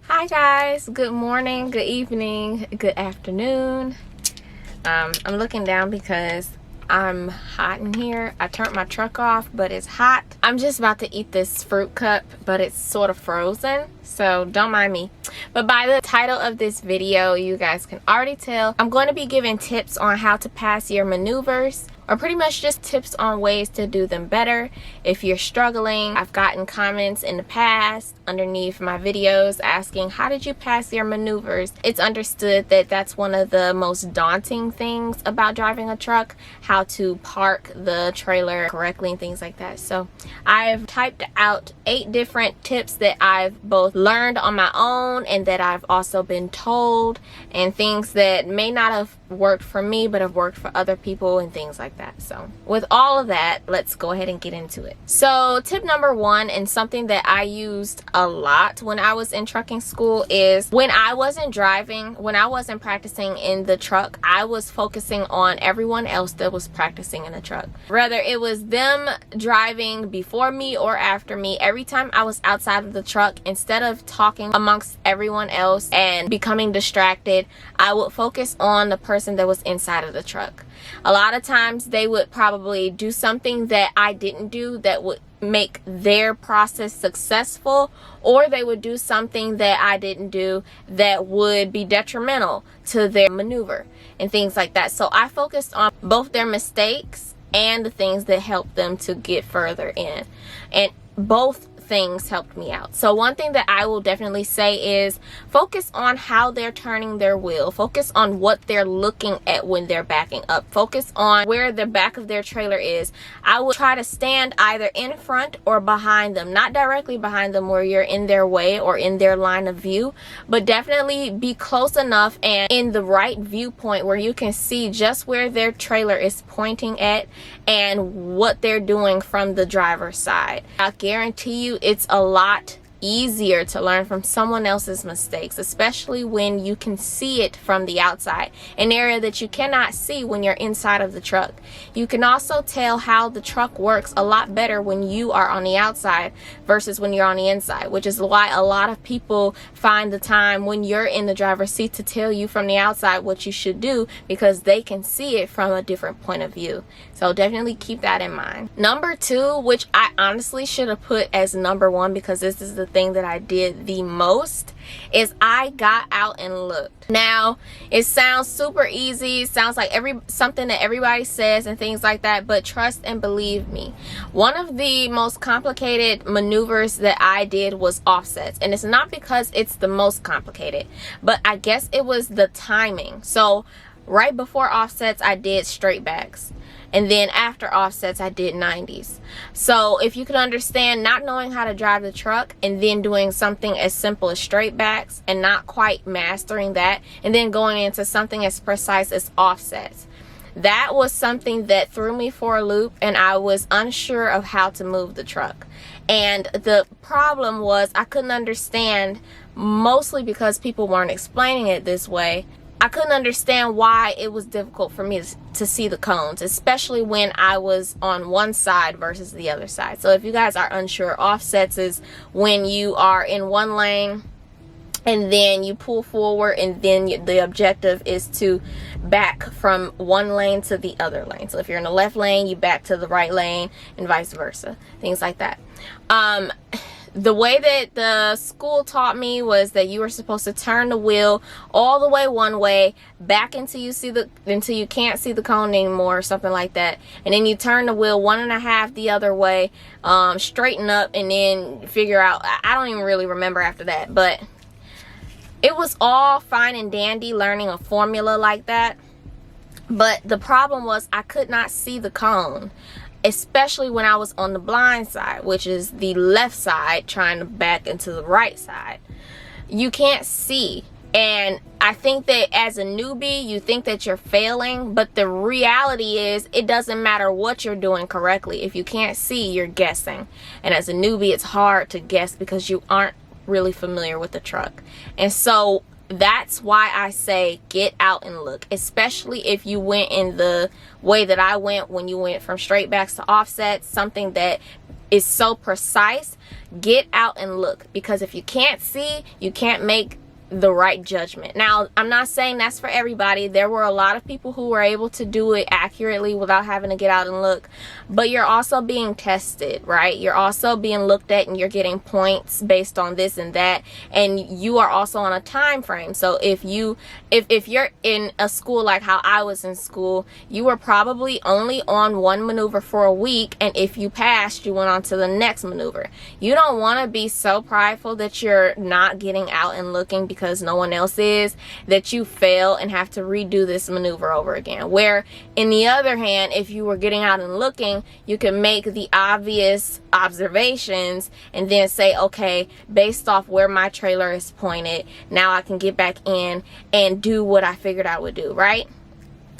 Hi guys, good morning, good evening, good afternoon. I'm looking down because I'm hot in here. I turned my truck off, but it's hot. I'm just about to eat this fruit cup, but it's sort of frozen, so don't mind me. But by the title of this video, you guys can already tell I'm going to be giving tips on how to pass your maneuvers, or pretty much just tips on ways to do them better if you're struggling. I've gotten comments in the past underneath my videos asking, how did you pass your maneuvers? It's understood that that's one of the most daunting things about driving a truck, how to park the trailer correctly and things like that. So I've typed out 8 different tips that I've both learned on my own and that I've also been told, and things that may not have worked for me but have worked for other people and things like that. So with all of that, let's go ahead and get into it. So tip number 1, and something that I used a lot when I was in trucking school, is when I wasn't driving, when I wasn't practicing in the truck, I was focusing on everyone else that was practicing in the truck. Whether it was them driving before me or after me, every time I was outside of the truck, instead of talking amongst everyone else and becoming distracted, I would focus on the person that was inside of the truck. A lot of times they would probably do something that I didn't do that would make their process successful, or they would do something that I didn't do that would be detrimental to their maneuver and things like that. So I focused on both their mistakes and the things that helped them to get further in, and both things helped me out. So one thing that I will definitely say is focus on how they're turning their wheel. Focus on what they're looking at when they're backing up. Focus on where the back of their trailer is. I would try to stand either in front or behind them, not directly behind them where you're in their way or in their line of view, but definitely be close enough and in the right viewpoint where you can see just where their trailer is pointing at and what they're doing from the driver's side. I guarantee you it's a lot easier to learn from someone else's mistakes, especially when you can see it from the outside, an area that you cannot see when you're inside of the truck. You can also tell how the truck works a lot better when you are on the outside versus when you're on the inside, which is why a lot of people find the time when you're in the driver's seat to tell you from the outside what you should do, because they can see it from a different point of view. So definitely keep that in mind. Number 2, which I honestly should have put as number 1 because this is the thing that I did the most, is I got out and looked. Now it sounds super easy, it sounds like something that everybody says and things like that, but trust and believe me, one of the most complicated maneuvers that I did was offsets. And it's not because it's the most complicated, but I guess it was the timing. So right before offsets I did straight backs, and then after offsets I did 90s. So if you could understand not knowing how to drive the truck and then doing something as simple as straight backs and not quite mastering that, and then going into something as precise as offsets, that was something that threw me for a loop, and I was unsure of how to move the truck. And the problem was I couldn't understand, mostly because people weren't explaining it this way, I couldn't understand why it was difficult for me to see the cones, especially when I was on one side versus the other side. So if you guys are unsure, offsets is when you are in one lane and then you pull forward, and then the objective is to back from one lane to the other lane. So if you're in the left lane, you back to the right lane, and vice versa, things like that. The way that the school taught me was that you were supposed to turn the wheel all the way one way, back until you can't see the cone anymore, or something like that, and then you turn the wheel 1.5 the other way, straighten up, and then figure out. I don't even really remember after that, but it was all fine and dandy learning a formula like that. But the problem was I could not see the cone, especially when I was on the blind side, which is the left side trying to back into the right side. You can't see. And I think that as a newbie, you think that you're failing, but the reality is it doesn't matter what you're doing correctly. If you can't see, you're guessing. And as a newbie, it's hard to guess because you aren't really familiar with the truck. And so that's why I say get out and look, especially if you went in the way that I went, when you went from straight backs to offsets, something that is so precise, get out and look, because if you can't see, you can't make the right judgment. Now, I'm not saying that's for everybody. There were a lot of people who were able to do it accurately without having to get out and look, but you're also being tested, right? You're also being looked at, and you're getting points based on this and that, and you are also on a time frame. So if you're in a school like how I was in school, you were probably only on one maneuver for a week, and if you passed, you went on to the next maneuver. You don't want to be so prideful that you're not getting out and looking because no one else is, that you fail and have to redo this maneuver over again. Where in the other hand, if you were getting out and looking, you can make the obvious observations and then say, okay, based off where my trailer is pointed, now I can get back in and do what I figured I would do, right?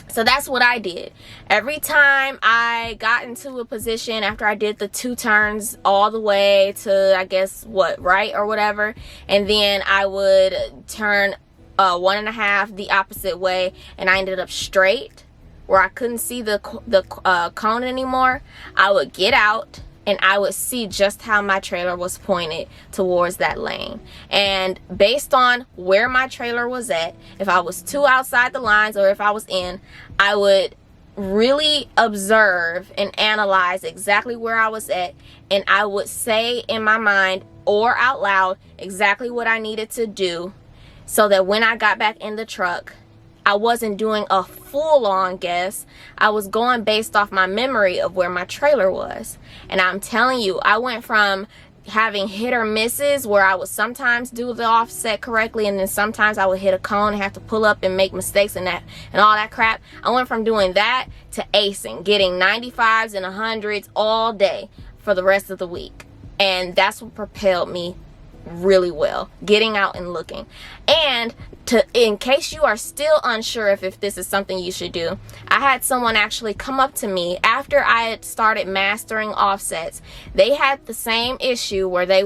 So that's what I did. Every time I got into a position after I did the 2 turns all the way to, I guess, right or whatever, and then I would turn 1.5 the opposite way, and I ended up straight where I couldn't see the cone anymore, I would get out and I would see just how my trailer was pointed towards that lane. And based on where my trailer was at, if I was too outside the lines or if I was in, I would really observe and analyze exactly where I was at, and I would say in my mind or out loud exactly what I needed to do, so that when I got back in the truck, I wasn't doing a full-on guess. I was going based off my memory of where my trailer was. And I'm telling you, I went from having hit or misses where I would sometimes do the offset correctly, and then sometimes I would hit a cone and have to pull up and make mistakes and all that crap. I went from doing that to acing, getting 95s and 100s all day for the rest of the week. And that's what propelled me really well, getting out and looking. And in case you are still unsure if this is something you should do, I had someone actually come up to me after I had started mastering offsets. They had the same issue where they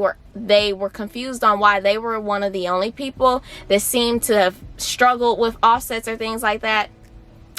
were confused on why they were one of the only people that seemed to have struggled with offsets or things like that.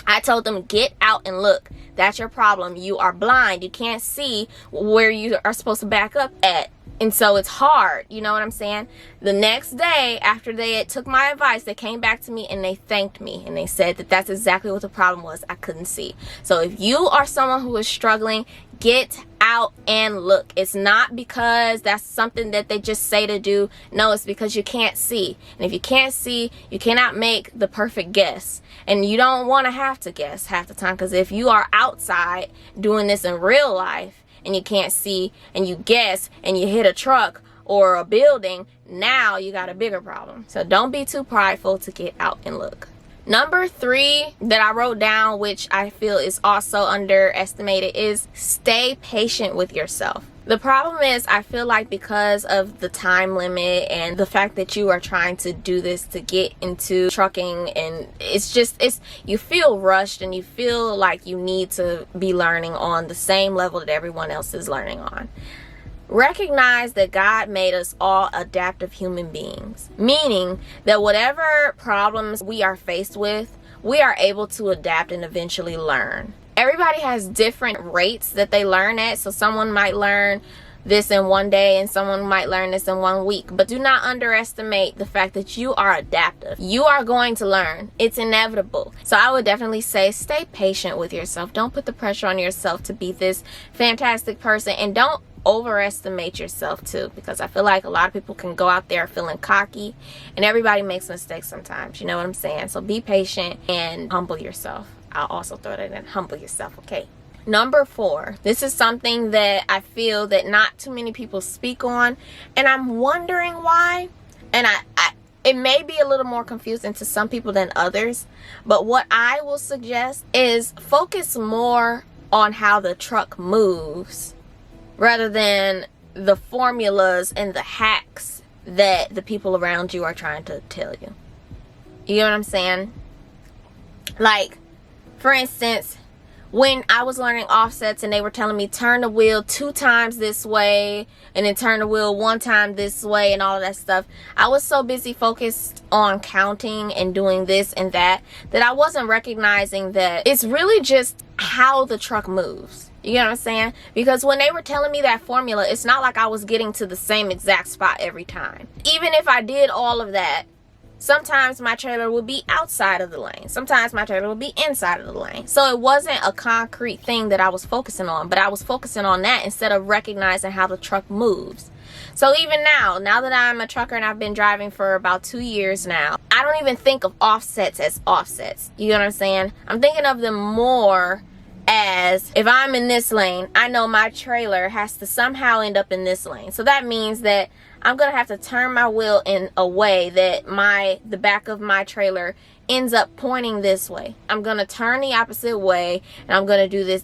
I told them, get out and look. That's your problem. You are blind. You can't see where you are supposed to back up at. And so it's hard, you know what I'm saying? The next day, after they took my advice, they came back to me and they thanked me. And they said that that's exactly what the problem was. I couldn't see. So if you are someone who is struggling, get out and look. It's not because that's something that they just say to do. No, it's because you can't see. And if you can't see, you cannot make the perfect guess. And you don't want to have to guess half the time, because if you are outside doing this in real life, and you can't see, and you guess, and you hit a truck or a building, now you got a bigger problem. So don't be too prideful to get out and look. Number 3 that I wrote down, which I feel is also underestimated, is stay patient with yourself. The problem is, I feel like because of the time limit and the fact that you are trying to do this to get into trucking, and you feel rushed and you feel like you need to be learning on the same level that everyone else is learning on. Recognize that God made us all adaptive human beings, meaning that whatever problems we are faced with, we are able to adapt and eventually learn. Everybody has different rates that they learn at, so someone might learn this in one day and someone might learn this in 1 week. But do not underestimate the fact that you are adaptive. You are going to learn. It's inevitable. So I would definitely say stay patient with yourself. Don't put the pressure on yourself to be this fantastic person, and don't overestimate yourself too, because I feel like a lot of people can go out there feeling cocky, and everybody makes mistakes sometimes, you know what I'm saying? So be patient and humble yourself. I'll also throw that in, humble yourself, okay? Number 4, this is something that I feel that not too many people speak on, and I'm wondering why. And it may be a little more confusing to some people than others, but what I will suggest is focus more on how the truck moves rather than the formulas and the hacks that the people around you are trying to tell you. You know what I'm saying? Like, for instance, when I was learning offsets and they were telling me turn the wheel 2 times this way and then turn the wheel 1 time this way and all of that stuff, I was so busy focused on counting and doing this and that I wasn't recognizing that it's really just how the truck moves. You get what I'm saying? Because when they were telling me that formula, it's not like I was getting to the same exact spot every time. Even if I did all of that, sometimes my trailer would be outside of the lane. Sometimes my trailer would be inside of the lane. So it wasn't a concrete thing that I was focusing on, but I was focusing on that instead of recognizing how the truck moves. So even now that I'm a trucker and I've been driving for about 2 years now, I don't even think of offsets as offsets. You know what I'm saying? I'm thinking of them more as, if I'm in this lane, I know my trailer has to somehow end up in this lane. So that means that I'm gonna have to turn my wheel in a way that the back of my trailer ends up pointing this way. I'm gonna turn the opposite way, and I'm gonna do this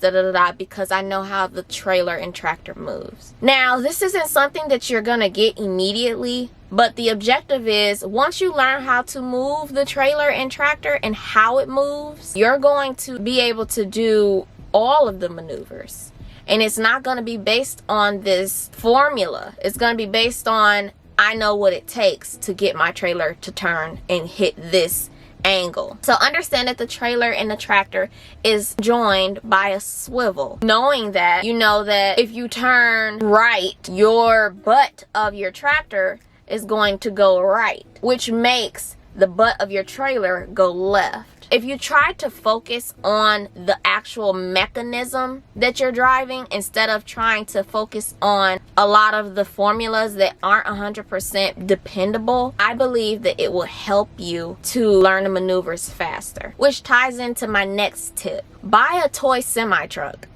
because I know how the trailer and tractor moves. Now, this isn't something that you're gonna get immediately, but the objective is, once you learn how to move the trailer and tractor and how it moves, you're going to be able to do all of the maneuvers. And it's not going to be based on this formula. It's going to be based on, I know what it takes to get my trailer to turn and hit this angle. So understand that the trailer and the tractor is joined by a swivel. Knowing that, you know that if you turn right, your butt of your tractor is going to go right, which makes the butt of your trailer go left. If you try to focus on the actual mechanism that you're driving instead of trying to focus on a lot of the formulas that aren't 100% dependable, I believe that it will help you to learn the maneuvers faster. Which ties into my next tip. Buy a toy semi-truck.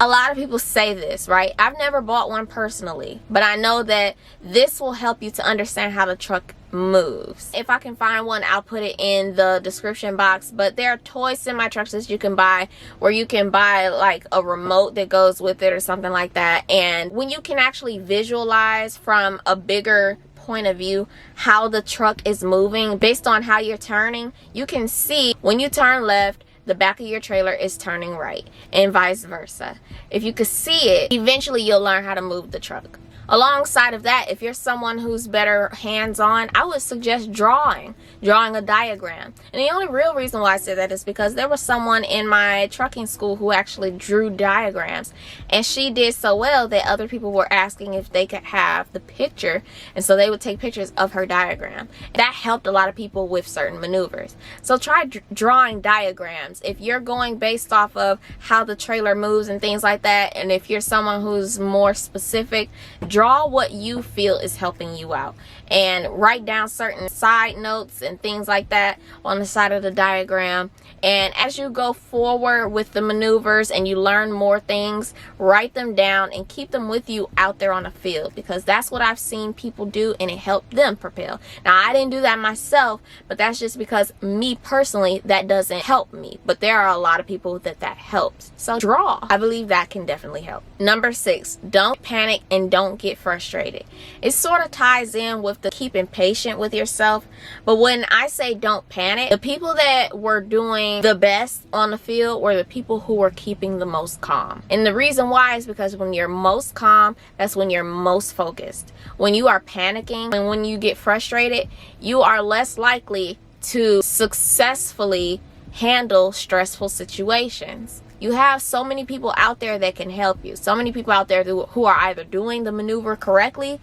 A lot of people say this, right? I've never bought one personally, but I know that this will help you to understand how the truck moves. If I can find one, I'll put it in the description box. But there are toy semi-trucks that you can buy, where you can buy like a remote that goes with it or something like that. And when you can actually visualize from a bigger point of view how the truck is moving based on how you're turning, you can see when you turn left, the back of your trailer is turning right, and vice versa. If you could see it, eventually you'll learn how to move the truck. Alongside of that, if you're someone who's better hands-on, I would suggest drawing a diagram. And the only real reason why I say that is because there was someone in my trucking school who actually drew diagrams, and she did so well that other people were asking if they could have the picture, and so they would take pictures of her diagram. That helped a lot of people with certain maneuvers. So try drawing diagrams. If you're going based off of how the trailer moves and things like that, and if you're someone who's more specific, draw what you feel is helping you out, and write down certain side notes and things like that on the side of the diagram. And as you go forward with the maneuvers and you learn more things, write them down and keep them with you out there on the field, because that's what I've seen people do and it helped them propel. Now, I didn't do that myself, but that's just because me personally, that doesn't help me. But there are a lot of people that helps. So draw. I believe that can definitely help. Number 6, don't panic and don't get frustrated. It sort of ties in with the keeping patient with yourself. But when I say don't panic, the people that were doing the best on the field were the people who were keeping the most calm. And the reason why is because when you're most calm, that's when you're most focused. When you are panicking and when you get frustrated, you are less likely to successfully handle stressful situations. You have so many people out there that can help you. So many people out there who are either doing the maneuver correctly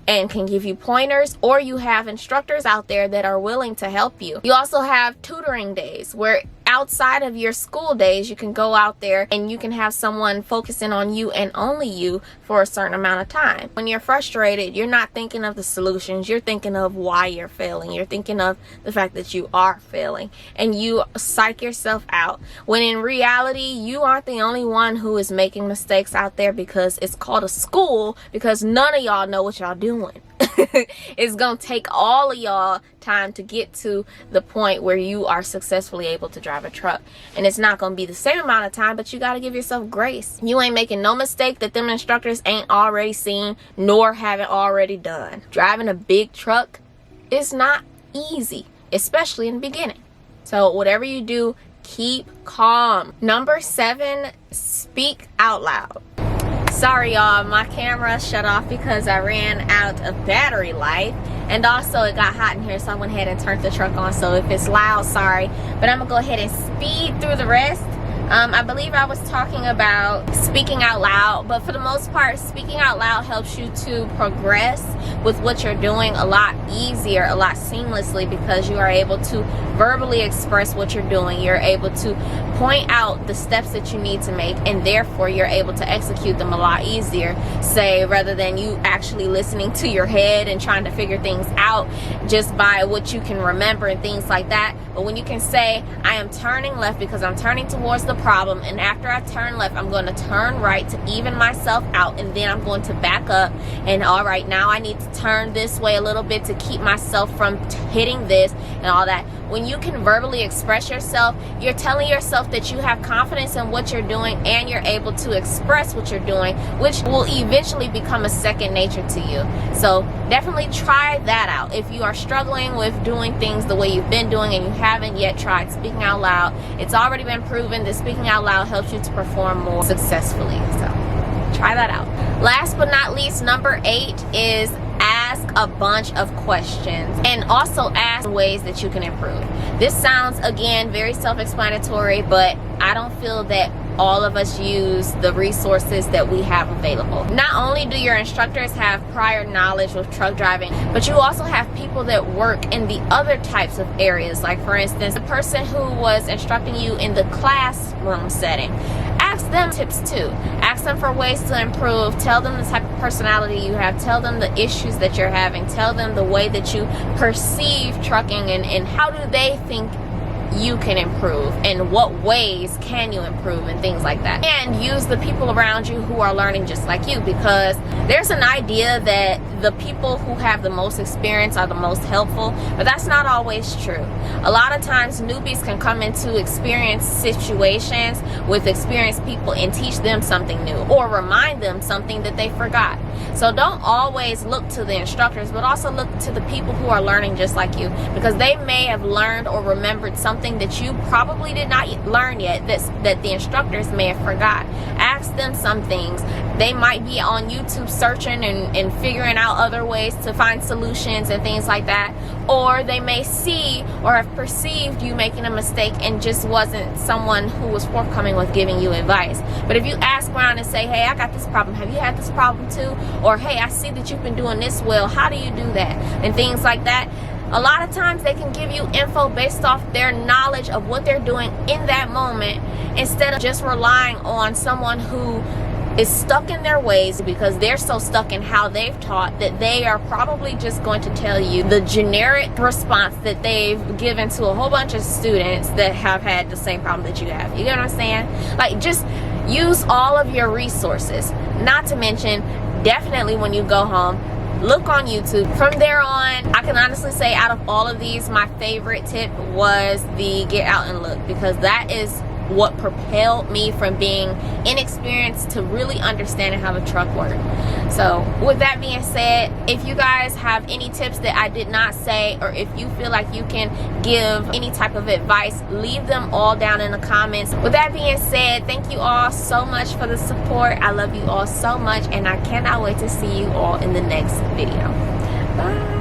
and can give you pointers, or you have instructors out there that are willing to help you. You also have tutoring days where outside of your school days, you can go out there and you can have someone focusing on you and only you for a certain amount of time. When you're frustrated, you're not thinking of the solutions. You're thinking of why you're failing. You're thinking of the fact that you are failing, and you psych yourself out. When in reality, you aren't the only one who is making mistakes out there, because it's called a school, because none of y'all know what y'all doing. It's gonna take all of y'all time to get to the point where you are successfully able to drive a truck, and it's not gonna be the same amount of time, but you got to give yourself grace. You ain't making no mistake that them instructors ain't already seen nor haven't already done. Driving a big truck is not easy, especially in the beginning. So whatever you do, keep calm. Number 7, speak out loud. Sorry y'all, my camera shut off because I ran out of battery life, and also it got hot in here, so I went ahead and turned the truck on. So if it's loud, sorry, but I'm gonna go ahead and speed through the rest. I believe I was talking about speaking out loud, but for the most part, speaking out loud helps you to progress with what you're doing a lot easier, a lot seamlessly, because you are able to verbally express what you're doing. You're able to point out the steps that you need to make, and therefore you're able to execute them a lot easier, say, rather than you actually listening to your head and trying to figure things out just by what you can remember and things like that. But when you can say, I am turning left because I'm turning towards the problem, and after I turn left, I'm going to turn right to even myself out, and then I'm going to back up, and all right, now I need to turn this way a little bit to keep myself from hitting this and all that. When you can verbally express yourself, you're telling yourself that you have confidence in what you're doing, and you're able to express what you're doing, which will eventually become a second nature to you. So definitely try that out. If you are struggling with doing things the way you've been doing and you haven't yet tried speaking out loud, it's already been proven that speaking out loud helps you to perform more successfully. So try that out. Last but not least, number 8 is ask a bunch of questions, and also ask ways that you can improve. This sounds, again, very self-explanatory, but I don't feel that all of us use the resources that we have available. Not only do your instructors have prior knowledge with truck driving, but you also have people that work in the other types of areas. Like, for instance, the person who was instructing you in the classroom setting, ask them tips too. Ask them for ways to improve. Tell them the type of personality you have. Tell them the issues that you're having. Tell them the way that you perceive trucking, and how do they think you can improve, and what ways can you improve, and things like that. And use the people around you who are learning just like you, because there's an idea that the people who have the most experience are the most helpful, but that's not always true. A lot of times newbies can come into experienced situations with experienced people and teach them something new, or remind them something that they forgot. So don't always look to the instructors, but also look to the people who are learning just like you, because they may have learned or remembered something that you probably did not learn yet, that the instructors may have forgot. Ask them some things. They might be on YouTube searching and figuring out other ways to find solutions and things like that, or they may see or have perceived you making a mistake and just wasn't someone who was forthcoming with giving you advice. But if you ask around and say, hey, I got this problem, have you had this problem too? Or hey, I see that you've been doing this well, how do you do that? And things like that. A lot of times they can give you info based off their knowledge of what they're doing in that moment, instead of just relying on someone who is stuck in their ways, because they're so stuck in how they've taught that they are probably just going to tell you the generic response that they've given to a whole bunch of students that have had the same problem that you have. You get what I'm saying? Like, just use all of your resources. Not to mention, definitely when you go home, look on YouTube. From there on, I can honestly say out of all of these, my favorite tip was the get out and look, because that is what propelled me from being inexperienced to really understanding how the truck worked. So with that being said, if you guys have any tips that I did not say, or if you feel like you can give any type of advice, leave them all down in the comments. With that being said, thank you all so much for the support. I love you all so much, and I cannot wait to see you all in the next video. Bye.